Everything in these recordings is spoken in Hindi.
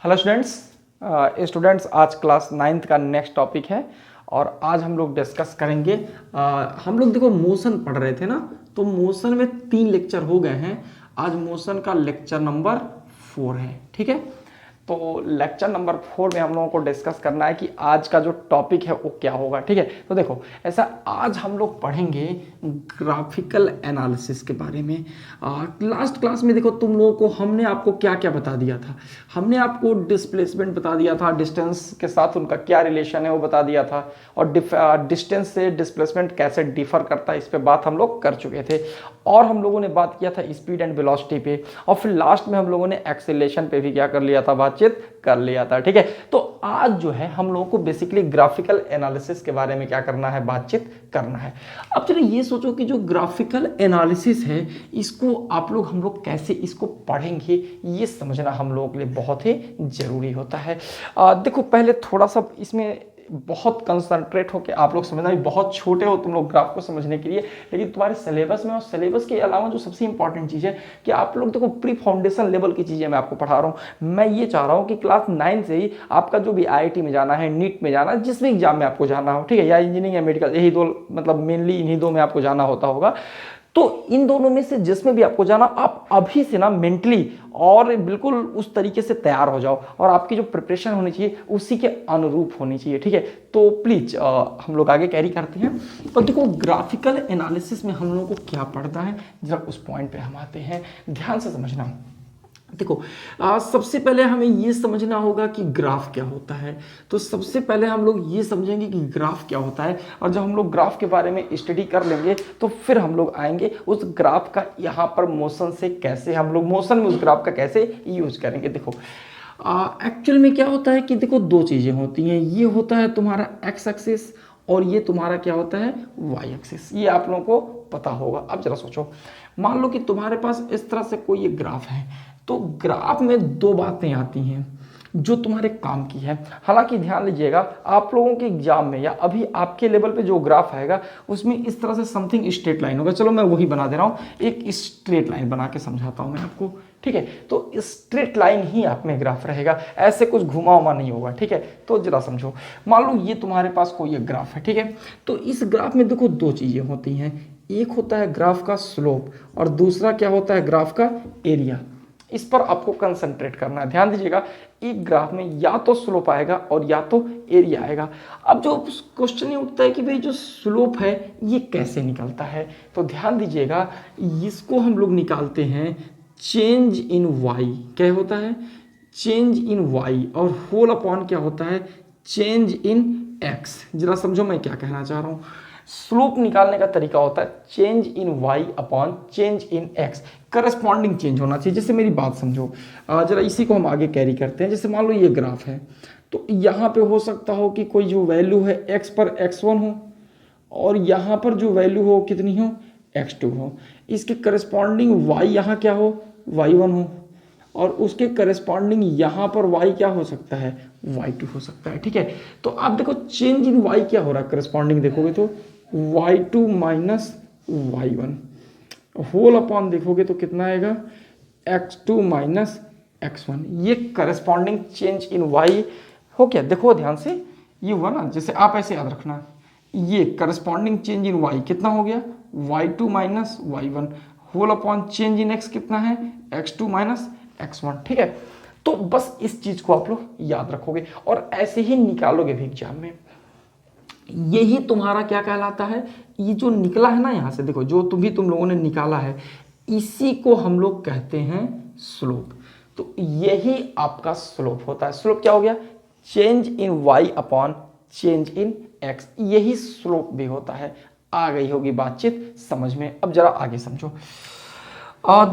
हेलो स्टूडेंट्स आज क्लास 9th का नेक्स्ट टॉपिक है और आज हम लोग डिस्कस करेंगे। हम लोग देखो मोशन पढ़ रहे थे ना, तो मोशन में 3 लेक्चर हो गए हैं। आज मोशन का लेक्चर नंबर 4 है, ठीक है। तो लेक्चर नंबर 4 में हम लोगों को डिस्कस करना है कि आज का जो टॉपिक है वो क्या होगा, ठीक है। तो देखो ऐसा आज हम लोग पढ़ेंगे ग्राफिकल एनालिसिस के बारे में। लास्ट क्लास में देखो तुम लोगों को हमने आपको क्या क्या बता दिया था। हमने आपको डिस्प्लेसमेंट बता दिया था, डिस्टेंस के साथ उनका क्या रिलेशन है वो बता दिया था, और डिस्टेंस से डिस्प्लेसमेंट कैसे डिफर करता है इस पे बात हम लोग कर चुके थे। और हम लोगों ने बात किया था स्पीड एंड वेलोसिटी पे, और फिर लास्ट में हम लोगों ने एक्सेलरेशन पे भी क्या कर लिया था, बातचीत कर लिया था, ठीक है। तो आज जो है हम लोगों को बेसिकली ग्राफिकल एनालिसिस के बारे में क्या करना है, बातचीत करना है। अब चलो ये सोचो कि जो ग्राफिकल एनालिसिस है इसको हम लोग कैसे इसको पढ़ेंगे, ये समझना हम लोगों के लिए बहुत ही जरूरी होता है। देखो पहले थोड़ा सा इसमें बहुत कंसंट्रेट होकर आप लोग समझना, भी बहुत छोटे हो तुम लोग ग्राफ को समझने के लिए, लेकिन तुम्हारे सिलेबस में और सिलेबस के अलावा जो सबसे इंपॉर्टेंट चीज़ है कि आप लोग देखो प्री फाउंडेशन लेवल की चीज़ें मैं आपको पढ़ा रहा हूँ। मैं ये चाह रहा हूँ कि क्लास 9 से ही आपका जो भी IIT में जाना है, नीट में जाना है, जिस भी एग्जाम में आपको जाना हो, ठीक है, या इंजीनियरिंग या मेडिकल, यही दो मतलब मेनली इन्हीं दो में आपको जाना होता होगा। तो इन दोनों में से जिसमें भी आपको जाना, आप अभी से ना मेंटली और बिल्कुल उस तरीके से तैयार हो जाओ, और आपकी जो प्रिपरेशन होनी चाहिए उसी के अनुरूप होनी चाहिए, ठीक है। तो प्लीज हम लोग आगे कैरी करते हैं। और देखो ग्राफिकल एनालिसिस में हम लोगों को क्या पढ़ना है, जरा उस पॉइंट पे हम आते हैं, ध्यान से समझना। देखो सबसे पहले हमें ये समझना होगा कि ग्राफ क्या होता है। तो सबसे पहले हम लोग ये समझेंगे कि ग्राफ क्या होता है, और जब हम लोग ग्राफ के बारे में स्टडी कर लेंगे तो फिर हम लोग आएंगे उस ग्राफ का यहाँ पर मोशन से कैसे हम लोग मोशन में उस ग्राफ का कैसे यूज करेंगे। देखो एक्चुअल में क्या होता है कि देखो दो चीज़ें होती हैं, ये होता है तुम्हारा एक्स एक्सिस और ये तुम्हारा क्या होता है, वाई एक्सिस। ये आप लोगों को पता होगा। अब जरा सोचो, मान लो कि तुम्हारे पास इस तरह से कोई एक ग्राफ है, तो ग्राफ में दो बातें आती हैं जो तुम्हारे काम की है। हालांकि ध्यान लीजिएगा, आप लोगों के एग्जाम में या अभी आपके लेवल पे जो ग्राफ आएगा उसमें इस तरह से समथिंग स्ट्रेट लाइन होगा। चलो मैं वही बना दे रहा हूँ, एक स्ट्रेट लाइन बना के समझाता हूँ मैं आपको, ठीक है। तो स्ट्रेट लाइन ही आप में ग्राफ रहेगा, ऐसे कुछ घुमा उमा नहीं होगा, ठीक है। तो जरा समझो, मान लो ये तुम्हारे पास कोई एक ग्राफ है, ठीक है। तो इस ग्राफ में देखो दो चीजें होती हैं, एक होता है ग्राफ का स्लोप और दूसरा क्या होता है, ग्राफ का एरिया। इस पर आपको कंसंट्रेट करना है, ध्यान दीजिएगा। एक ग्राफ में या तो स्लोप आएगा और या तो एरिया आएगा। अब जो क्वेश्चन ये उठता है कि भाई जो स्लोप है ये कैसे निकलता है, तो ध्यान दीजिएगा, इसको हम लोग निकालते हैं चेंज इन वाई। क्या होता है, चेंज इन वाई, और होल अपॉन क्या होता है, चेंज इन एक्स। जरा समझो मैं क्या कहना चाह रहा हूँ। स्लोप निकालने का तरीका होता है change in y upon change in x, corresponding change होना चाहिए। जैसे मेरी बात समझो, जरा इसी को हम आगे कैरी करते हैं। जैसे मान लो ये ग्राफ है, तो यहाँ पे हो सकता हो कि कोई जो वैल्यू है x पर x1 हो, और यहाँ पर जो वैल्यू हो कितनी हो, x2 हो। इसके करस्पॉन्डिंग y यहाँ क्या हो, y1 हो, और उसके करस्पॉन्डिंग यहाँ पर y क्या हो सकता है, y2 हो सकता है, ठीक है। तो आप देखो चेंज इन y क्या हो रहा है, करस्पॉन्डिंग देखोगे तो y2 minus y1, whole upon देखोगे तो कितना आएगा, x2 माइनस x1। ये करस्पॉन्डिंग चेंज इन y हो गया। देखो ध्यान से, ये हुआ ना, जैसे आप ऐसे याद रखना, ये करस्पॉन्डिंग चेंज इन y कितना हो गया, y2 minus y1, whole upon change in x कितना है, x2 माइनस x1, ठीक है। तो बस इस चीज को आप लोग याद रखोगे और ऐसे ही निकालोगे भी एग्जाम में। यही तुम्हारा क्या कहलाता है, ये जो निकला है ना यहाँ से, देखो जो तुम लोगों ने निकाला है, इसी को हम लोग कहते हैं स्लोप। तो यही आपका स्लोप होता है। स्लोप क्या हो गया, change in y upon change in x, यही स्लोप भी होता है। आ गई होगी बातचीत समझ में। अब जरा आगे समझो।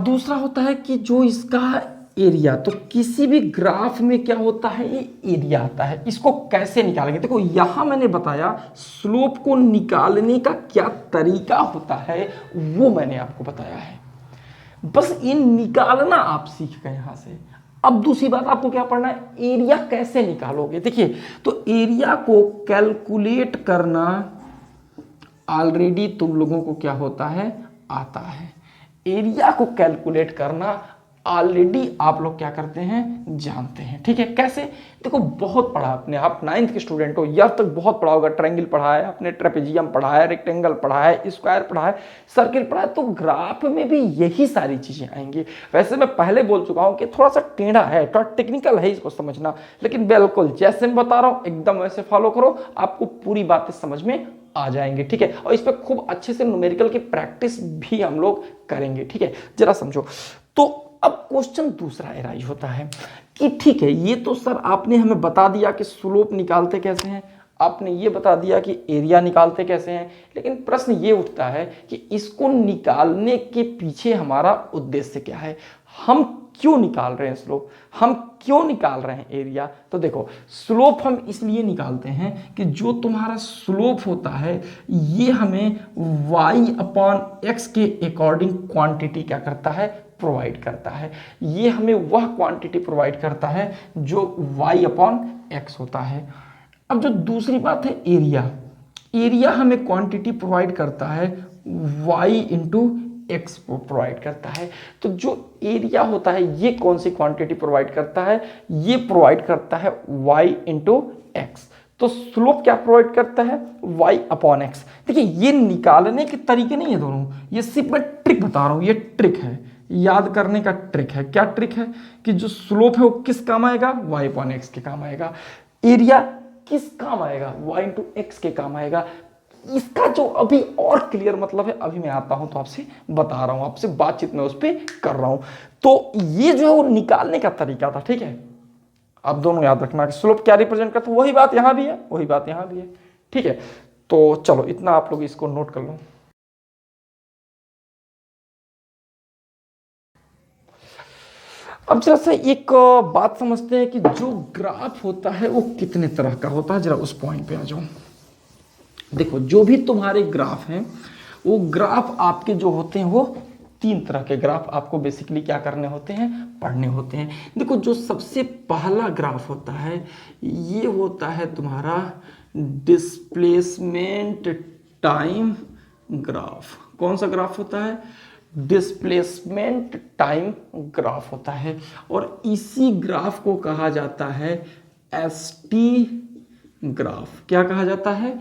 दूसरा होता है कि जो इसका एरिया, तो किसी भी ग्राफ में क्या होता है, ये एरिया आता है। इसको कैसे निकालेंगे, देखो यहां मैंने बताया स्लोप को निकालने का क्या तरीका होता है, वो मैंने आपको बताया है। बस ये निकालना आप सीख गए यहां से। अब दूसरी बात आपको क्या पढ़ना है, एरिया कैसे निकालोगे। देखिए तो एरिया को कैलकुलेट करना ऑलरेडी तुम लोगों को क्या होता है, आता है। एरिया को कैलकुलेट करना ऑलरेडी आप लोग क्या करते हैं, जानते हैं। ठीक है, कैसे? देखो बहुत पढ़ा आपने, आप 9th के स्टूडेंट हो, ईयर तक बहुत पढ़ा होगा। ट्रायंगल पढ़ा है आपने, ट्रेपेजियम पढ़ा है, रेक्टेंगल पढ़ा है, स्क्वायर पढ़ा है, सर्किल पढ़ा है, तो ग्राफ में भी यही सारी चीजें आएंगी। वैसे मैं पहले बोल चुका हूं कि थोड़ा सा टेढ़ा है, थोड़ा टेक्निकल है इसको समझना, लेकिन बिल्कुल जैसे मैं बता रहा हूं एकदम वैसे फॉलो करो, आपको पूरी बातें समझ में आ जाएंगे। ठीक है, और इस पर खूब अच्छे से न्यूमेरिकल की प्रैक्टिस भी हम लोग करेंगे। ठीक है, जरा समझो। तो अब क्वेश्चन दूसरा एराइज होता है कि ठीक है, ये तो सर आपने हमें बता दिया कि स्लोप निकालते कैसे हैं, आपने ये बता दिया कि एरिया निकालते कैसे हैं, लेकिन प्रश्न ये उठता है कि इसको निकालने के पीछे हमारा उद्देश्य क्या है, हम क्यों निकाल रहे हैं स्लोप, हम क्यों निकाल रहे हैं एरिया। तो देखो, स्लोप हम इसलिए निकालते हैं कि जो तुम्हारा स्लोप होता है ये हमें y/x के अकॉर्डिंग क्वांटिटी क्या करता है, प्रोवाइड करता है। ये हमें वह क्वांटिटी प्रोवाइड करता है जो y/x होता है। अब जो दूसरी बात है एरिया, एरिया हमें क्वांटिटी प्रोवाइड करता है y/x को प्रोवाइड करता है। तो जो एरिया होता है ये कौन सी क्वांटिटी प्रोवाइड करता है, ये प्रोवाइड करता है y/x। तो स्लोप क्या प्रोवाइड करता है, y/x। देखिए ये निकालने के तरीके नहीं है दोनों, ये सिर्फ मैं ट्रिक बता रहा हूं, ये ट्रिक है, याद करने का ट्रिक है। क्या ट्रिक है कि जो स्लोप है वो किस काम आएगा, y/x के काम आएगा। एरिया किस काम आएगा, y/x के काम आएगा। इसका जो अभी और क्लियर मतलब है, अभी मैं आता हूं तो आपसे बता रहा हूं, आपसे बातचीत में उस पर कर रहा हूं। तो ये जो है वो निकालने का तरीका था। ठीक है, आप दोनों याद रखना कि स्लोप क्या रिप्रेजेंट करता है, वही बात यहां भी है, वही बात यहां भी है। ठीक है, तो चलो इतना आप लोग इसको नोट कर लो। अब जरा सा एक बात समझते हैं कि जो ग्राफ होता है वो कितने तरह का होता है, जरा उस पॉइंट पे आ जाओ। देखो जो भी तुम्हारे ग्राफ हैं वो ग्राफ आपके जो होते हैं वो 3 तरह के ग्राफ आपको बेसिकली क्या करने होते हैं, पढ़ने होते हैं। देखो जो सबसे पहला ग्राफ होता है ये होता है तुम्हारा डिस्प्लेसमेंट टाइम ग्राफ। कौन सा ग्राफ होता है, डिस्प्लेसमेंट टाइम ग्राफ होता है, और इसी ग्राफ को कहा जाता है एसटी ग्राफ। क्या कहा जाता है,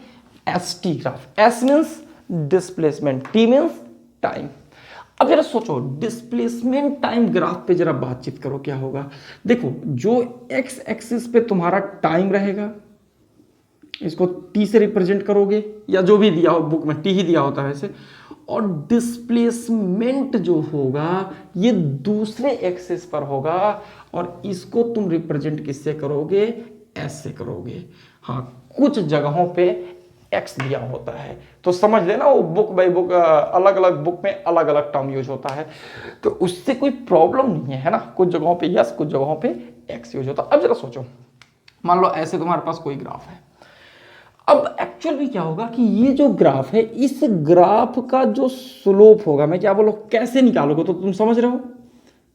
ST graph. S means displacement, T means time. अब जरा सोचो डिस्प्लेसमेंट टाइम ग्राफ पे जरा बातचीत करो, क्या होगा। देखो जो एक्स एक्सिस पे तुम्हारा टाइम रहेगा, इसको टी से रिप्रेजेंट करोगे, या जो भी दिया हो बुक में टी ही दिया होता है वैसे, और डिस्प्लेसमेंट जो होगा ये दूसरे एक्सिस पर होगा, और इसको तुम रिप्रेजेंट किससे करोगे, एस से करोगे। हाँ, कुछ जगहों पे एक्स दिया होता है तो समझ लेना वो बुक बाई बुक, अलग अलग बुक में अलग अलग टर्म यूज होता है, तो उससे कोई प्रॉब्लम नहीं है ना। कुछ जगहों पे यस, कुछ जगहों पे एक्स यूज होता है। अब जरा सोचो, मान लो ऐसे तुम्हारे पास कोई ग्राफ है। अब एक्चुअल में क्या होगा कि ये जो ग्राफ है, इस ग्राफ का जो स्लोप होगा, मैं क्या बोलूं, कैसे निकालोगे तो तुम समझ रहे हो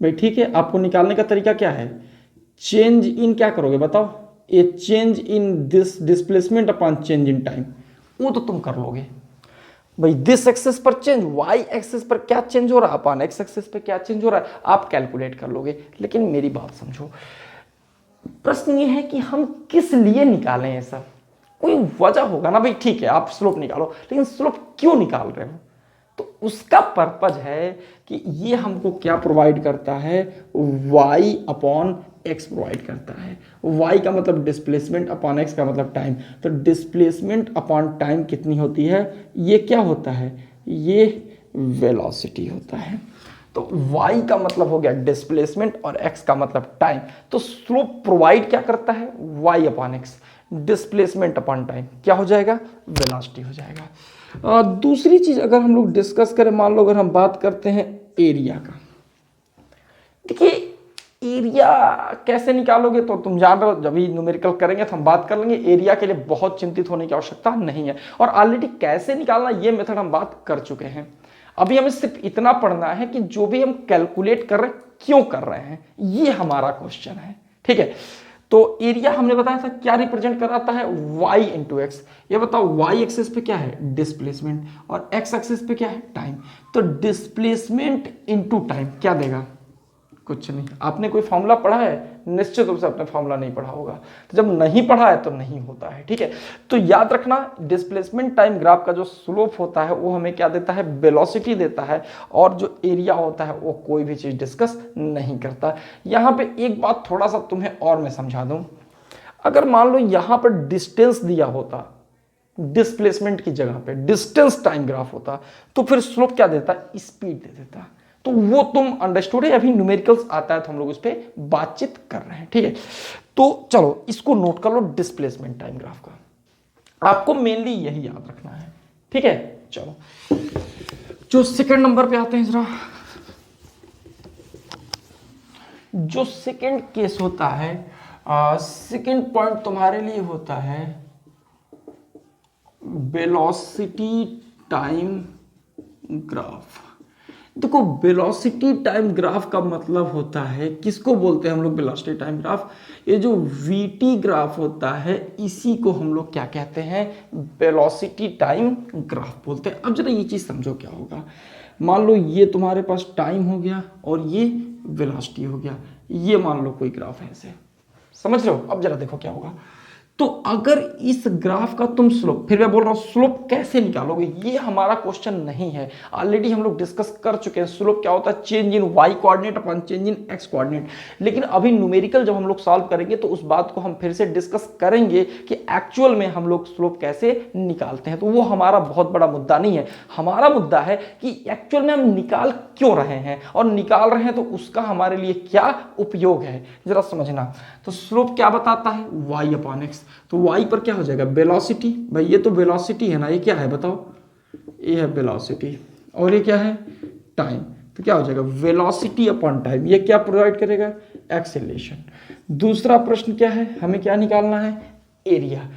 भाई। ठीक है, आपको निकालने का तरीका क्या है, चेंज इन क्या करोगे बताओ, ए change in this displacement upon change in time, वो तो तुम कर लोगे भाई। दिस एक्सेस पर चेंज, वाई एक्सेस पर क्या चेंज हो रहा है, अपॉन एक्स एक्सेस पर क्या चेंज हो रहा है, आप कैलकुलेट कर लोगे। लेकिन मेरी बात समझो, प्रश्न ये है कि हम किस लिए निकालें ये सब, कोई वजह होगा ना भाई। ठीक है, आप स्लोप निकालो, लेकिन स्लोप क्यों निकाल रहे हो, तो उसका पर्पज है कि ये हमको क्या प्रोवाइड करता है, y/x प्रोवाइड करता है। y का मतलब डिस्प्लेसमेंट, अपॉन x का मतलब टाइम। तो डिस्प्लेसमेंट अपॉन टाइम कितनी होती है, ये क्या होता है, ये वेलोसिटी होता है। तो y का मतलब हो गया डिस्प्लेसमेंट और x का मतलब टाइम। तो स्लोप प्रोवाइड क्या करता है, y/x, डिस्प्लेसमेंट अपॉन टाइम क्या हो जाएगा, वेलोसिटी हो जाएगा। दूसरी चीज अगर हम लोग डिस्कस करें, मान लो अगर हम बात करते हैं एरिया का। देखिए एरिया कैसे निकालोगे तो तुम जान रहे हो, जब भी न्यूमेरिकल करेंगे तो हम बात कर लेंगे। एरिया के लिए बहुत चिंतित होने की आवश्यकता नहीं है, और ऑलरेडी कैसे निकालना ये मेथड हम बात कर चुके हैं। अभी हमें सिर्फ इतना पढ़ना है कि जो भी हम कैलकुलेट कर रहे हैं क्यों कर रहे हैं, ये हमारा क्वेश्चन है। ठीक है, तो एरिया हमने बताया था क्या रिप्रेजेंट कराता है, y/x। ये बताओ y एक्सिस पे क्या है, डिस्प्लेसमेंट, और x एक्सिस पे क्या है, टाइम। तो डिस्प्लेसमेंट इनटू टाइम क्या देगा, कुछ नहीं। आपने कोई फॉर्मूला पढ़ा है? निश्चित रूप से आपने फॉर्मूला नहीं पढ़ा होगा। तो जब नहीं पढ़ा है तो नहीं होता है, ठीक है। तो याद रखना, डिस्प्लेसमेंट टाइम ग्राफ का जो स्लोप होता है वो हमें क्या देता है? वेलोसिटी देता है, और जो एरिया होता है वो कोई भी चीज डिस्कस नहीं करता। यहाँ पे एक बात थोड़ा सा तुम्हें और मैं समझा दूं, अगर मान लो यहाँ पर डिस्टेंस दिया होता, डिस्प्लेसमेंट की जगह पे डिस्टेंस टाइम ग्राफ होता, तो फिर स्लोप क्या देता? स्पीड दे देता। तो वो तुम अंडरस्टूड है? अभी न्यूमेरिकल्स आता है तो हम लोग उस पर बातचीत कर रहे हैं, ठीक है। तो चलो इसको नोट कर लो, डिस्प्लेसमेंट टाइम ग्राफ का आपको मेनली यही याद रखना है, ठीक है। चलो जो सेकंड नंबर पे आते हैं जरा, जो सेकंड केस होता है, सेकंड पॉइंट तुम्हारे लिए होता है वेलोसिटी टाइम ग्राफ। देखो वेलोसिटी टाइम ग्राफ का मतलब होता है, किसको बोलते हैं हम लोग वेलोसिटी टाइम ग्राफ? ये जो वीटी ग्राफ होता है इसी को हम लोग क्या कहते हैं? वेलोसिटी टाइम ग्राफ बोलते हैं। अब जरा ये चीज समझो क्या होगा। मान लो ये तुम्हारे पास टाइम हो गया और ये वेलोसिटी हो गया, ये मान लो कोई ग्राफ है ऐसे, समझ रहे हो? अब जरा देखो क्या होगा। तो अगर इस ग्राफ का तुम स्लोप, फिर मैं बोल रहा हूं स्लोप कैसे निकालोगे, ये हमारा क्वेश्चन नहीं है, ऑलरेडी हम लोग डिस्कस कर चुके हैं। स्लोप क्या होता है? Change in y coordinate upon change in x coordinate. लेकिन अभी न्यूमेरिकल जब हम लोग सॉल्व करेंगे तो उस बात को हम फिर से डिस्कस करेंगे कि एक्चुअल में हम लोग स्लोप कैसे निकालते हैं। तो वो हमारा बहुत बड़ा मुद्दा नहीं है। हमारा मुद्दा है कि एक्चुअल में हम निकाल क्यों रहे हैं, और निकाल रहे हैं तो उसका हमारे लिए क्या उपयोग है, जरा समझना। तो स्लोप क्या बताता है? Y upon x. तो y पर क्या हो जाएगा? वेलोसिटी। भाई ये तो वेलोसिटी है ना, ये क्या है बताओ? ये है वेलोसिटी, और ये क्या है? टाइम। तो क्या हो जाएगा? Velocity upon time. ये क्या प्रोवाइड करेगा? एक्सेलरेशन। दूसरा प्रश्न क्या है? हमें क्या निकालना है? एरिया।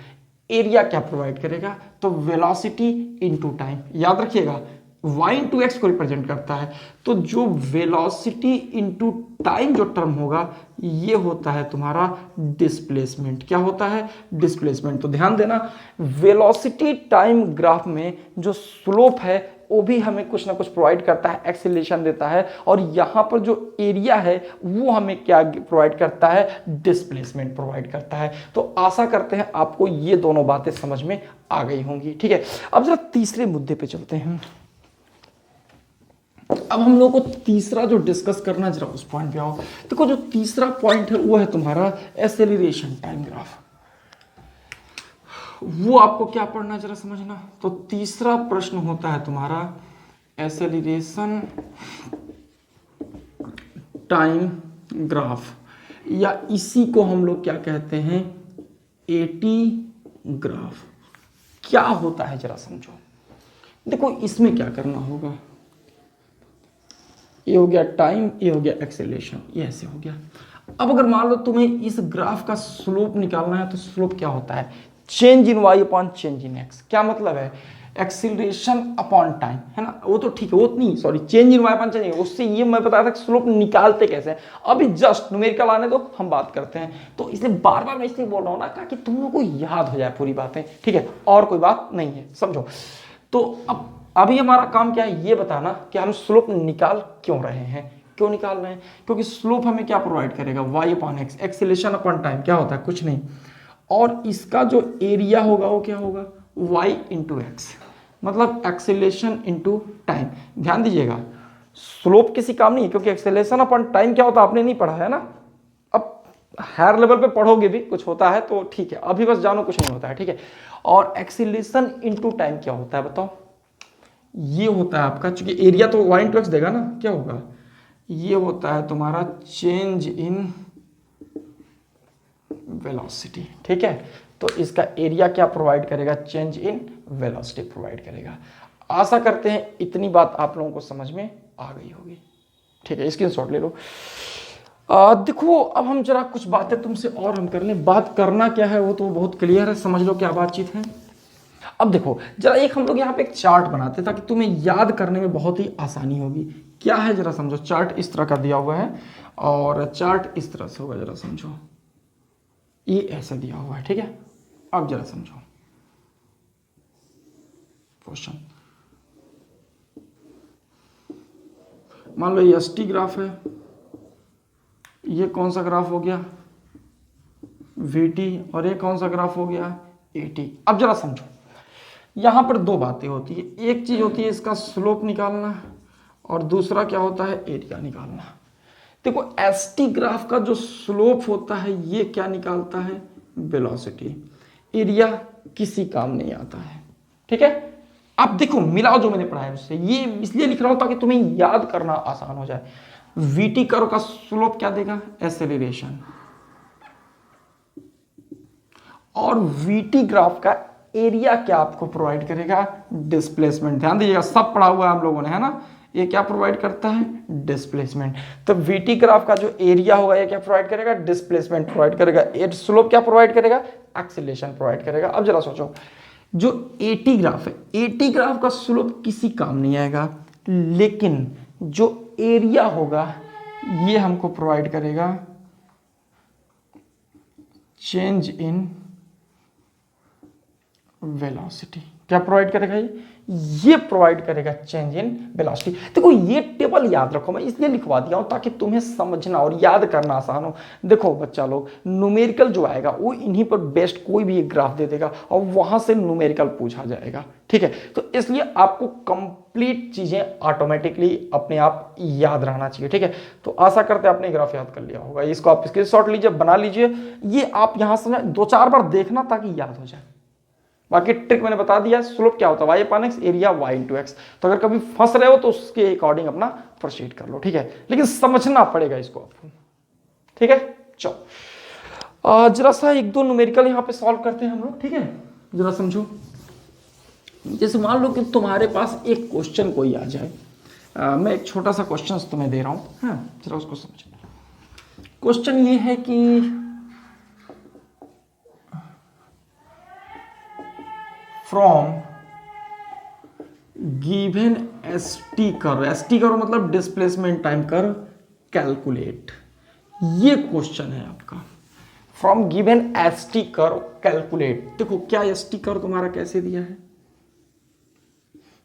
एरिया क्या प्रोवाइड करेगा? तो वेलोसिटी इंटू टाइम। याद रखिएगा y इंटू एक्स को रिप्रेजेंट करता है। तो जो वेलोसिटी इंटू टाइम जो टर्म होगा ये होता है तुम्हारा डिस्प्लेसमेंट। क्या होता है? डिस्प्लेसमेंट। तो ध्यान देना, वेलोसिटी टाइम ग्राफ में जो स्लोप है वो भी हमें कुछ ना कुछ प्रोवाइड करता है, एक्सेलरेशन देता है, और यहां पर जो एरिया है वो हमें क्या प्रोवाइड करता है? डिस्प्लेसमेंट प्रोवाइड करता है। तो आशा करते हैं आपको ये दोनों बातें समझ में आ गई होंगी, ठीक है। अब जरा तीसरे मुद्दे पे चलते हैं। अब हम लोग को तीसरा जो डिस्कस करना, जरा उस पॉइंट पे आओ। देखो जो तीसरा पॉइंट है वो है तुम्हारा एक्सेलरेशन टाइम ग्राफ। वो आपको क्या पढ़ना है जरा समझना। तो तीसरा प्रश्न होता है तुम्हारा एक्सेलरेशन टाइम ग्राफ, या इसी को हम लोग क्या कहते हैं? Eighty graph. क्या होता है जरा समझो। देखो इसमें क्या करना होगा, ये हो गया टाइम, ये हो गया एक्सेलरेशन, ये ऐसे हो गया। अब अगर मान लो तुम्हें इस ग्राफ का स्लोप निकालना है, तो स्लोप क्या होता है? Change in y upon change in x. क्या मतलब है? एक्सीलरेशन अपॉन टाइम, है ना? वो तो ठीक है, वो नहीं, sorry, change in y upon change, उससे ये मैं बताया था कि स्लोप निकालते कैसे हैं। अभी जस्ट न्यूमेरिकल आने दो, हम बात करते हैं। तो इसलिए बार बार मैं इसलिए बोल रहा हूँ ना, ताकि तुम लोगों को याद हो जाए पूरी बातें, ठीक है। और कोई बात नहीं है, समझो। तो अब अभी हमारा काम क्या है? ये बताना कि हम स्लोप निकाल क्यों रहे हैं। क्यों निकाल रहे हैं? क्योंकि स्लोप हमें क्या प्रोवाइड करेगा? Y upon x. Acceleration upon time क्या होता है? कुछ नहीं। और इसका जो एरिया होगा वो क्या होगा? वाई इंटू एक्स, मतलब एक्सीलरेशन इंटू टाइम। ध्यान दीजिएगा, स्लोप किसी काम नहीं है, क्योंकि एक्सीलरेशन अपॉन टाइम क्या होता है आपने नहीं पढ़ा है ना। अब हायर लेवल पे पढ़ोगे भी, कुछ होता है तो ठीक है, अभी बस जानो कुछ नहीं होता है, ठीक है। और एक्सीलरेशन इंटू टाइम क्या होता है बताओ? ये होता है आपका, चूंकि एरिया तो वाई इंटू एक्स देगा ना, क्या होगा? ये होता है तुम्हारा चेंज इन वेलोसिटी, ठीक है। तो इसका एरिया क्या प्रोवाइड करेगा? चेंज इन वेलोसिटी प्रोवाइड करेगा। आशा करते हैं इतनी बात आप लोगों को समझ में आ गई होगी, ठीक है। स्क्रीनशॉट ले लो। देखो अब हम जरा कुछ बातें तुमसे और हम कर लें। बात करना क्या है वो तो बहुत क्लियर है, समझ लो क्या बातचीत है। अब देखो जरा एक हम लोग यहाँ पे एक चार्ट बनाते हैं ताकि तुम्हें याद करने में बहुत ही आसानी होगी। क्या है जरा समझो। चार्ट इस तरह का दिया हुआ है और चार्ट इस तरह से होगा, जरा समझो। ये ऐसा दिया हुआ है, ठीक है। अब जरा समझो क्वेश्चन। मान लो ये एसटी ग्राफ है, ये कौन सा ग्राफ हो गया VT, और ये कौन सा ग्राफ हो गया AT। अब जरा समझो, यहां पर दो बातें होती है, एक चीज होती है इसका स्लोप निकालना, और दूसरा क्या होता है एरिया निकालना। देखो ST ग्राफ का जो स्लोप होता है ये क्या निकालता है वेलोसिटी, एरिया किसी काम नहीं आता है, ठीक है। अब देखो मिलाओ जो मैंने पढ़ाया उससे, ये इसलिए लिख रहा हूं ताकि तुम्हें याद करना आसान हो जाए। VT कर्व का स्लोप क्या देगा एक्सेलरेशन, और VT ग्राफ का एरिया क्या आपको प्रोवाइड करेगा डिस्प्लेसमेंट। ध्यान दीजिएगा सब पढ़ा हुआ है हम लोगों ने, है ना। ये क्या प्रोवाइड करता है डिस्प्लेसमेंट। तो VT ग्राफ का जो एरिया होगा ये क्या प्रोवाइड करेगा डिस्प्लेसमेंट प्रोवाइड करेगा, स्लोप क्या प्रोवाइड करेगा एक्सेलरेशन प्रोवाइड करेगा। अब जरा सोचो जो AT ग्राफ है, AT ग्राफ का स्लोप किसी काम नहीं आएगा, लेकिन जो एरिया होगा ये हमको प्रोवाइड करेगा चेंज इन वेलोसिटी। क्या प्रोवाइड करेगा ये प्रोवाइड करेगा चेंज इन वेलोसिटी। देखो ये टेबल याद रखो, मैं इसलिए लिखवा दिया हूं ताकि तुम्हें समझना और याद करना आसान हो। देखो बच्चा लोग न्यूमेरिकल जो आएगा वो इन्हीं पर बेस्ड कोई भी एक ग्राफ दे देगा और वहां से न्यूमेरिकल पूछा जाएगा, ठीक है। तो इसलिए आपको कंप्लीट चीजें ऑटोमेटिकली अपने आप याद रहना चाहिए, ठीक है। तो आशा करते हैं आपने ग्राफ याद कर लिया होगा, इसको आप स्क्रीनशॉट लीजिए, बना लीजिए। ये आप यहां से 2-4 बार देखना ताकि याद हो जाए। बाकी ट्रिक मैंने बता दिया, स्लोप क्या होता है y/x, एरिया y/x। तो अगर कभी फंस रहे हो तो उसके अकॉर्डिंग अपना प्रोसीड कर लो, ठीक है। लेकिन समझना पड़ेगा इसको आपको, ठीक है। चलो जरा सा 1-2 न्यूमेरिकल यहाँ पे सॉल्व करते हैं हम लोग, ठीक है। जरा समझो, जैसे मान लो कि तुम्हारे पास एक क्वेश्चन कोई आ जाए, मैं एक छोटा सा क्वेश्चन तुम्हें दे रहा हूँ, हाँ जरा उसको समझो। क्वेश्चन ये है कि फ्रॉम गिवन ST कर्व मतलब डिस्प्लेसमेंट टाइम कर्व कैलकुलेट, ये क्वेश्चन है आपका। From given ST curve calculate. देखो क्या ST कर्व तुम्हारा कैसे दिया है,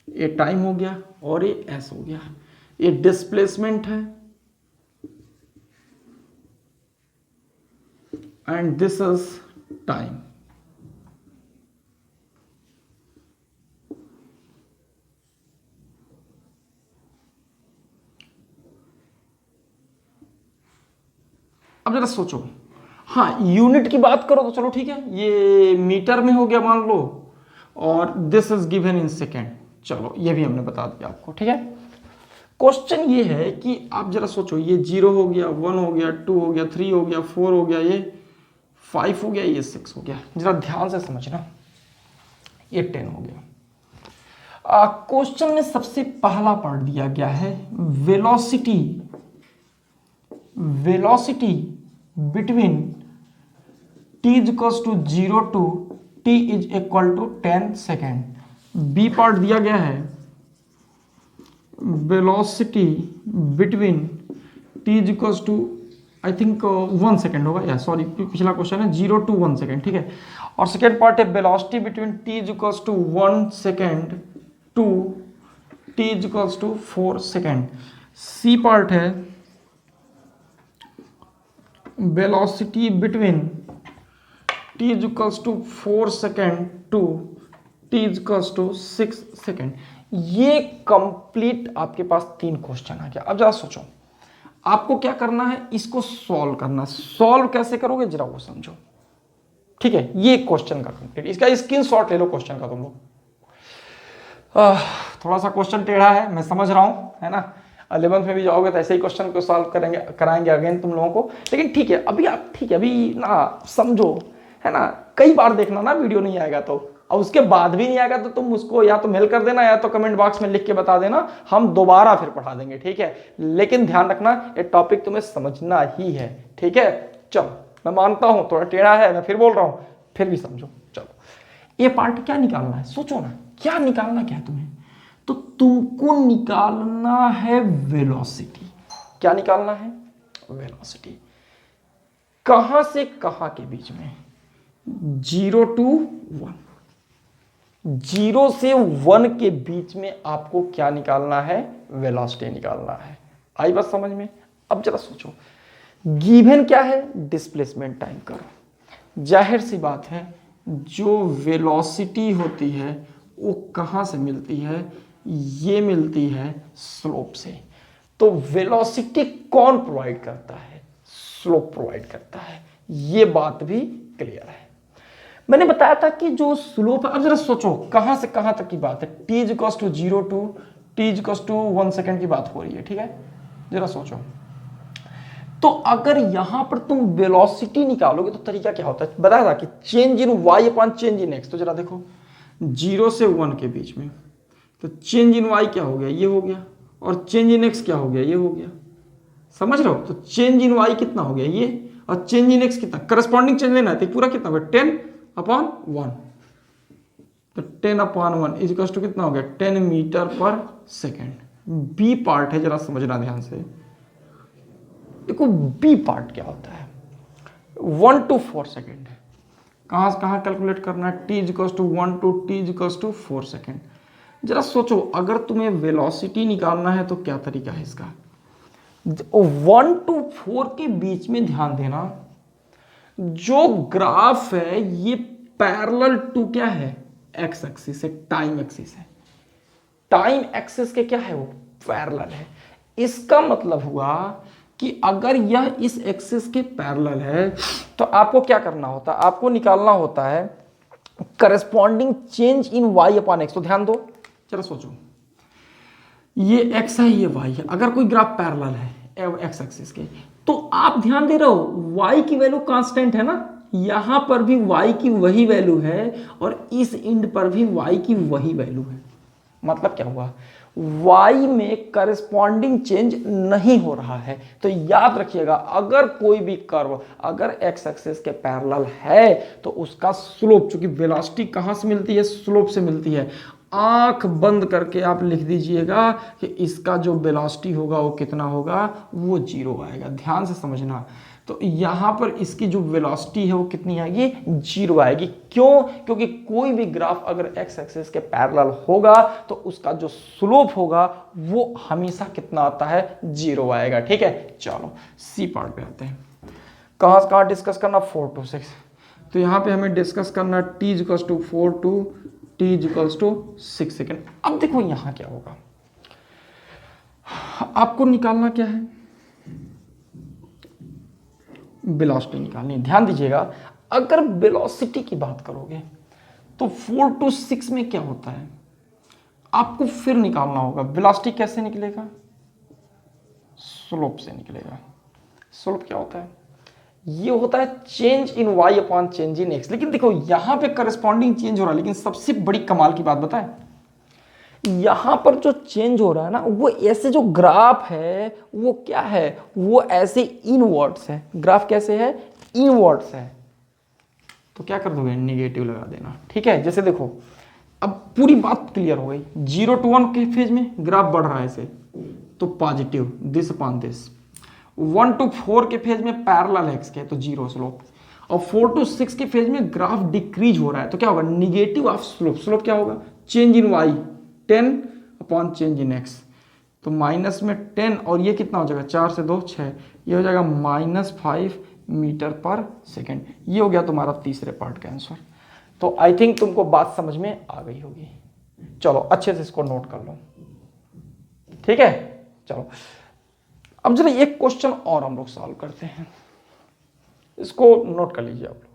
ये टाइम हो गया और ये S हो गया, ये डिस्प्लेसमेंट है एंड दिस इज टाइम। अब जरा सोचो, हाँ यूनिट की बात करो तो चलो ठीक है, ये मीटर में हो गया मान लो, और this is given in second. चलो ये भी हमने बता दिया आपको, ठीक है। क्वेश्चन ये है कि आप जरा सोचो, ये 0 हो गया, 1 हो गया, 2 हो गया, 3 हो गया, 4 हो गया, ये 5 हो गया, ये 6 हो गया। जरा ध्यान से समझना, ये 10 हो गया। क्वेश्चन में सबसे पहला पार्ट दिया गया है velocity between t is equals to 0 to t is equal to 10 second. B part दिया गया है velocity between t is equals to I think 1 second होगा, या सॉरी पिछला क्वेश्चन है 0 to 1 सेकेंड, ठीक है। और सेकेंड पार्ट है velocity between t is equals to 1 second to t is equals to 4 second. C part है velocity between t is equals to 4 second to t is equals to 6 second। ये कंप्लीट आपके पास 3 क्वेश्चन आ गया। अब जरा सोचो आपको क्या करना है, इसको सॉल्व करना। सॉल्व कैसे करोगे जरा वो समझो, ठीक है। ये क्वेश्चन का कंप्लीट, इसका स्क्रीनशॉट ले लो क्वेश्चन का तुम लोग। थोड़ा सा क्वेश्चन टेढ़ा है मैं समझ रहा हूं, है ना। 11th में भी जाओगे तो ऐसे ही क्वेश्चन को सॉल्व कराएंगे अगेन तुम लोगों को। लेकिन ठीक है अभी आप, ठीक है अभी ना समझो, है ना। कई बार देखना ना वीडियो नहीं आएगा तो, और उसके बाद भी नहीं आएगा तो तुम उसको या तो मेल कर देना या तो कमेंट बॉक्स में लिख के बता देना, हम दोबारा फिर पढ़ा देंगे, ठीक है। लेकिन ध्यान रखना ये टॉपिक तुम्हें समझना ही है, ठीक है। चलो मैं मानता हूं थोड़ा टेढ़ा है, मैं फिर बोल रहा हूं, फिर भी समझो। चलो ये पार्ट क्या निकालना है, सोचो ना क्या निकालना, क्या है तुम्हें। तो तुमको निकालना है वेलोसिटी। क्या निकालना है वेलोसिटी, कहां से कहां के बीच में, 0 to 1, 0 से 1 के बीच में आपको क्या निकालना है वेलोसिटी निकालना है। आई बात समझ में। अब जरा सोचो गिवन क्या है, डिस्प्लेसमेंट टाइम कर्व। जाहिर सी बात है जो वेलोसिटी होती है वो कहाँ से मिलती है, ये मिलती है स्लोप से। तो वेलोसिटी कौन प्रोवाइड करता है, स्लोप प्रोवाइड करता है, ये बात भी क्लियर है। मैंने बताया था कि जो स्लोप है, अब जरा सोचो कहां से कहां तक की बात है, t is equal to 0 to t is equal to 1 second की बात हो रही है, ठीक है। जरा सोचो, तो अगर यहां पर तुम वेलोसिटी निकालोगे तो तरीका क्या होता है, बताया था कि change in y upon change in x। तो जरा देखो 0 से 1 के बीच में, तो चेंज इन y क्या हो गया, ये हो गया, और चेंज इन x क्या हो गया, ये हो गया। समझ रहे हो, तो चेंज इन y कितना हो गया ये, और चेंज इन x कितना, करस्पॉन्डिंग चेंज लेना है तो पूरा कितना होगा 10 अपॉन 1। तो 10 अपॉन 1 इज इक्वल टू कितना हो गया 10 मीटर पर सेकेंड। बी पार्ट है, जरा समझना ध्यान से। देखो बी पार्ट क्या होता है, 1 to 4 सेकेंड है। कहां से कहां कैलकुलेट करना है, t is equal to 1 to t is equal to 4 second. जरा सोचो अगर तुम्हें वेलोसिटी निकालना है तो क्या तरीका है इसका। 1 to 4 के बीच में ध्यान देना, जो ग्राफ है ये पैरेलल टू क्या है, एक्स एक्सिस है, टाइम एक्सिस है। टाइम एक्सिस के क्या है, वो पैरेलल है। इसका मतलब हुआ कि अगर यह इस एक्सिस के पैरेलल है तो आपको क्या करना होता है, आपको निकालना होता है corresponding change in y upon x। तो ध्यान दो, चलो सोचो, ये x है ये y है। अगर कोई ग्राफ पैरेलल है x एक्सिस के, तो आप ध्यान दे रहे हो y की वैल्यू कांस्टेंट है ना, यहां पर भी y की वही वैल्यू है और इस एंड पर भी y की वही वैल्यू है। मतलब क्या हुआ, y में करस्पॉन्डिंग चेंज नहीं हो रहा है। तो याद रखिएगा अगर कोई भी कर्व अगर x एक्सिस के पैरेलल है तो उसका स्लोप, चूंकि वेलोसिटी कहां से मिलती है, स्लोप से मिलती है। आंख बंद करके आप लिख दीजिएगा कि इसका जो वेलोसिटी होगा वो कितना होगा, वो 0 आएगा। ध्यान से समझना, तो यहां पर इसकी जो वेलोसिटी है वो कितनी आएगी, 0 आएगी। क्यों, क्योंकि कोई भी ग्राफ अगर x एक्सिस के पैरेलल होगा तो उसका जो स्लोप होगा वो हमेशा कितना आता है, 0 आएगा। ठीक है, चलो सी पार्ट पे आते हैं। कहां से कहां डिस्कस करना, 4 to 6। तो यहां पे हमें डिस्कस करना t is equal to 4 to t is equal to 6 second. अब देखो यहां क्या होगा, आपको निकालना क्या है, वेलोसिटी निकालनी है। ध्यान दीजिएगा अगर वेलोसिटी की बात करोगे तो 4 to 6 में क्या होता है, आपको फिर निकालना होगा वेलोसिटी। कैसे निकलेगा, स्लोप से निकलेगा। स्लोप क्या होता है, ये होता है change in y upon change in x। लेकिन देखो यहां पे करस्पॉन्डिंग चेंज हो रहा है, लेकिन सबसे बड़ी कमाल की बात बताएं, यहां पर जो चेंज हो रहा है ना, वो ऐसे जो ग्राफ है वो क्या है, वो ऐसे इनवर्ड्स है। ग्राफ कैसे है, इनवर्ड्स है। तो क्या कर दोगे, निगेटिव लगा देना। ठीक है, जैसे देखो अब पूरी बात क्लियर हो गई। 0 to 1 के फेज में ग्राफ बढ़ रहा है ऐसे, तो positive this upon this. 1 to 4 के फेज में पैरेलल है x के, तो 0 स्लोप। और 4 to 6 के फेज में ग्राफ डिक्रीज हो रहा है, तो क्या होगा, निगेटिव ऑफ स्लोप। स्लोप क्या होगा, change in y 10 upon change in x। तो माइनस में 10 और ये कितना हो जाएगा, 4 से 2 6, ये हो जाएगा -5 मीटर पर सेकेंड। ये हो गया तुम्हारा तीसरे पार्ट का आंसर। तो आई थिंक तुमको बात समझ में आ गई होगी। चलो अच्छे से इसको नोट कर लो, ठीक है। चलो अब जरा एक क्वेश्चन और हम लोग सॉल्व करते हैं, इसको नोट कर लीजिए आप लोग।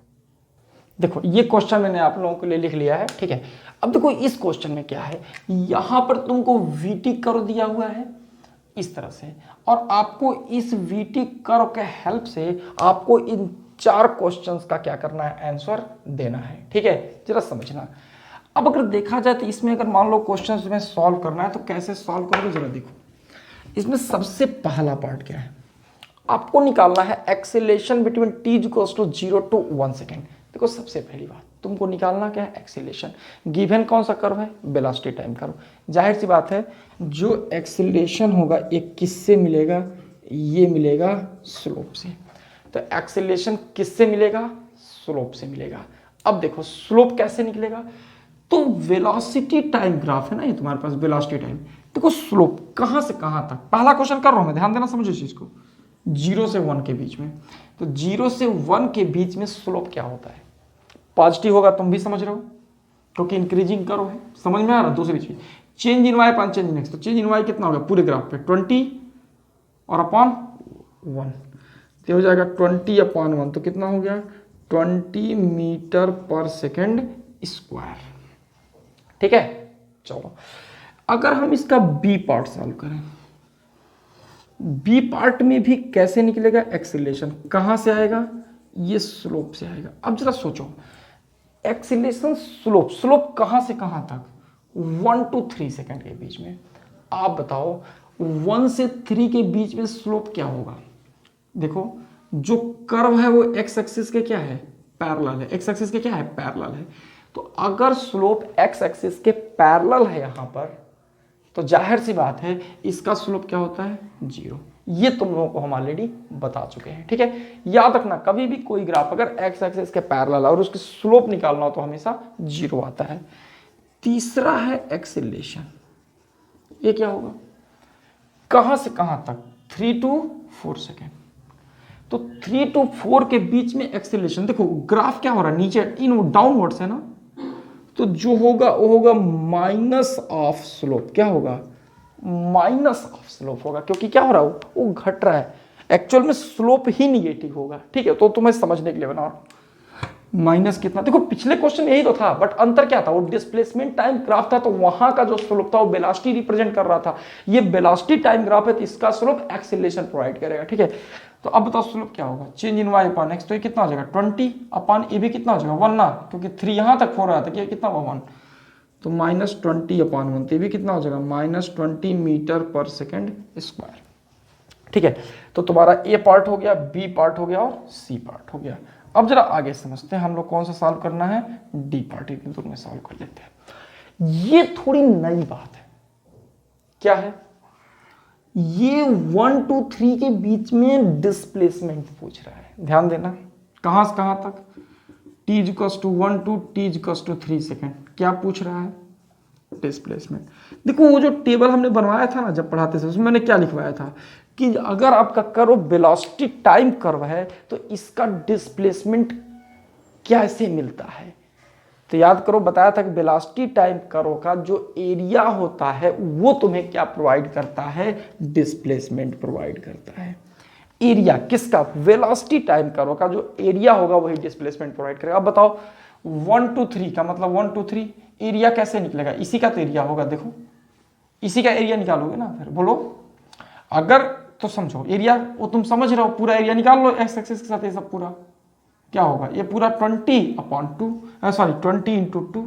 देखो ये क्वेश्चन मैंने आप लोगों के लिए लिख लिया है, ठीक है। अब देखो इस क्वेश्चन में क्या है, यहां पर तुमको वीटी कर्व दिया हुआ है इस तरह से, और आपको इस वीटी कर्व के हेल्प से आपको इन 4 क्वेश्चंस का क्या करना है, आंसर देना है। ठीक है, जरा समझना। अब अगर देखा जाए तो इसमें अगर मान लो क्वेश्चन तुम्हें सॉल्व करना है तो कैसे सॉल्व करोगे, जरा देखो। इसमें सबसे पहला पार्ट क्या है, आपको निकालना है acceleration between t equals to 0 to 1 second. देखो सबसे पहली बात तुमको निकालना क्या है, एक्सेलेरेशन। गिवन कौन सा कर्व है, वेलोसिटी टाइम कर्व। जाहिर सी बात है जो एक्सेलेरेशन होगा एक किससे मिलेगा, ये मिलेगा स्लोप से। तो एक्सेलेरेशन किससे मिलेगा, स्लोप से मिलेगा। अब देखो स्लोप कैसे निकलेगा, तो वेलोसिटी टाइम ग्राफ है ना ये तुम्हारे पास, वेलोसिटी टाइम। देखो स्लोप कहां से कहां तक, पहला क्वेश्चन कर रहा हूं मैं, ध्यान देना, समझो इस चीज को। 0 से 1 के बीच में। तो 0 से 1 के बीच में स्लोप क्या होता है? पॉजिटिव होगा, तुम भी समझ रहे हो क्योंकि इंक्रीजिंग करो है, समझ में आ रहा है। दूसरी चीज change in y upon change in x, तो चेंज इन वाई कितना हो गया पूरे ग्राफ पे 20 और अपॉन 1, तो हो जाएगा 20 अपॉन 1, तो कितना हो गया 20 मीटर पर सेकेंड स्क्वायर। ठीक है, चलो अगर हम इसका बी पार्ट सॉल्व करें, बी पार्ट में भी कैसे निकलेगा एक्सीलरेशन, कहां से आएगा? ये स्लोप से आएगा। अब जरा सोचो, एक्सीलरेशन स्लोप, स्लोप कहां से कहां तक? 1 to 3 सेकेंड के बीच में। आप बताओ 1 से 3 के बीच में स्लोप क्या होगा? देखो जो कर्व है वो एक्स एक्सिस के क्या है? पैरेलल है। एक्स एक्सिस के क्या है? पैरेलल है। तो अगर स्लोप एक्स एक्सिस के पैरेलल है यहां पर, तो जाहिर सी बात है इसका स्लोप क्या होता है? 0। ये तुम लोगों को हम ऑलरेडी बता चुके हैं। ठीक है, याद रखना कभी भी कोई ग्राफ अगर एक्स एक्सिस के पैरेलल और उसकी स्लोप निकालना हो तो हमेशा 0 आता है। तीसरा है एक्सीलरेशन, ये क्या होगा? कहां से कहां तक? 3 to 4 सेकेंड। तो 3 to 4 के बीच में एक्सीलरेशन, देखो ग्राफ क्या हो रहा है? नीचे इन डाउनवर्ड्स है ना, तो जो होगा वो होगा माइनस ऑफ स्लोप। क्या होगा? माइनस ऑफ स्लोप होगा, क्योंकि क्या हो रहा है वो घट रहा है। एक्चुअल में स्लोप ही निगेटिव होगा। ठीक है, तो तुम्हें समझने के लिए बना माइनस कितना, देखो पिछले क्वेश्चन यही तो था, बट अंतर क्या था? वो डिस्प्लेसमेंट टाइम ग्राफ था, तो वहां का जो स्लोप था वो वेलोसिटी रिप्रेजेंट कर रहा था। ये वेलोसिटी टाइम ग्राफ है, तो इसका स्लोप एक्सीलरेशन प्रोवाइड करेगा। ठीक है, तो अब बताओ स्लोप क्या होगा? Change in y upon x, तो ये कितना हो जाएगा 20 अपॉन ए भी कितना हो जाएगा 1 ना, क्योंकि 3 यहां तक हो रहा था कि कितना हुआ 1, तो -20 अपॉन 1, तो ये भी कितना हो जाएगा -20 मीटर पर सेकेंड स्क्वायर। ठीक है, तो तुम्हारा ए पार्ट हो गया, बी पार्ट हो गया और सी पार्ट हो गया। अब जरा आगे समझते हैं हम लोग कौन सा सॉल्व करना है? डी पार्ट एक दूर में सॉल्व कर लेते हैं। ये थोड़ी नई बात है। क्या है ये? 1 to 3 के बीच में डिस्प्लेसमेंट पूछ रहा है, ध्यान देना। कहां से कहां तक? t equals to 1 to t equals to 3 second. क्या पूछ रहा है? डिस्प्लेसमेंट। देखो वो जो टेबल हमने बनवाया था ना जब पढ़ाते थे, उसमें मैंने क्या लिखवाया था कि अगर आपका कर्व वेलोसिटी टाइम कर्व है तो इसका डिस्प्लेसमेंट कैसे मिलता है? तो याद करो, बताया था कि वेलोसिटी टाइम कर्व का जो एरिया होता है वो तुम्हें क्या प्रोवाइड करता है? डिस्प्लेसमेंट प्रोवाइड करता है। एरिया किसका? वेलोसिटी टाइम कर्व का जो एरिया होगा वही डिस्प्लेसमेंट प्रोवाइड करेगा। अब बताओ 1 to 3 का मतलब 1 to 3 एरिया कैसे निकलेगा? इसी का तो एरिया होगा। देखो इसी का एरिया निकालोगे ना, फिर बोलो अगर तो समझो एरिया वो तुम समझ रहे हो, पूरा एरिया निकाल लो एक्स एक्सिस के साथ। ये सब पूरा क्या होगा? ये पूरा 20 अपॉन 2, सॉरी 20 इंटू 2,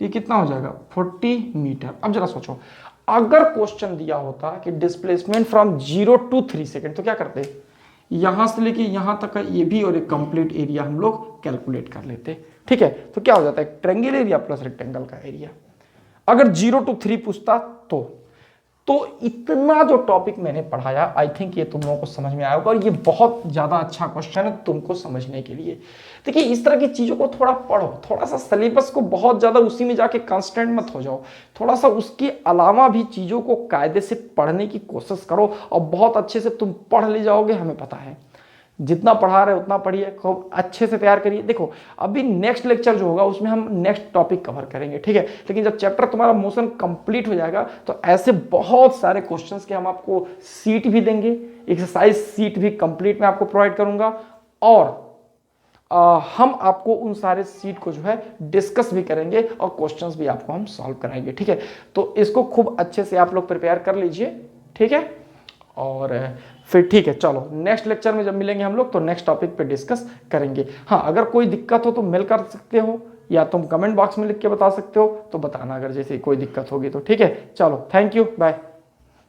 तो ये कितना हो जाएगा 40 मीटर। अब जरा सोचो अगर क्वेश्चन दिया होता कि डिस्प्लेसमेंट फ्रॉम 0 to 3 सेकेंड, तो क्या करते? यहां से लेके यहां तक का ये भी और एक कंप्लीट एरिया हम लोग कैलकुलेट कर लेते। ठीक है, तो क्या हो जाता है? ट्रायंगल एरिया प्लस रेक्टेंगल का एरिया। अगर 0 to 3 पूछता तो इतना जो टॉपिक मैंने पढ़ाया आई थिंक ये तुम लोगों को समझ में आया होगा, और ये बहुत ज्यादा अच्छा क्वेश्चन है तुमको समझने के लिए। देखिए इस तरह की चीजों को थोड़ा पढ़ो, थोड़ा सा सिलेबस को बहुत ज्यादा उसी में जाके कांस्टेंट मत हो जाओ, थोड़ा सा उसके अलावा भी चीजों को कायदे से पढ़ने की कोशिश करो और बहुत अच्छे से तुम पढ़ ले जाओगे। हमें पता है जितना पढ़ा रहे उतना पढ़िए, खूब अच्छे से तैयार करिए। देखो अभी नेक्स्ट लेक्चर जो होगा उसमें हम नेक्स्ट टॉपिक कवर करेंगे। ठीक है, लेकिन जब चैप्टर तुम्हारा मोशन कंप्लीट हो जाएगा तो ऐसे बहुत सारे क्वेश्चंस के हम आपको सीट भी देंगे, एक्सरसाइज सीट भी कंप्लीट में आपको प्रोवाइड करूंगा, और हम आपको उन सारे सीट को जो है डिस्कस भी करेंगे और क्वेश्चंस भी आपको हम सॉल्व कराएंगे। ठीक है, तो इसको खूब अच्छे से आप लोग प्रिपेयर कर लीजिए। ठीक है, और फिर ठीक है, चलो नेक्स्ट लेक्चर में जब मिलेंगे हम लोग तो नेक्स्ट टॉपिक पे डिस्कस करेंगे। हाँ, अगर कोई दिक्कत हो तो मेल कर सकते हो या तुम कमेंट बॉक्स में लिख के बता सकते हो, तो बताना अगर जैसे कोई दिक्कत होगी तो। ठीक है, चलो थैंक यू, बाय।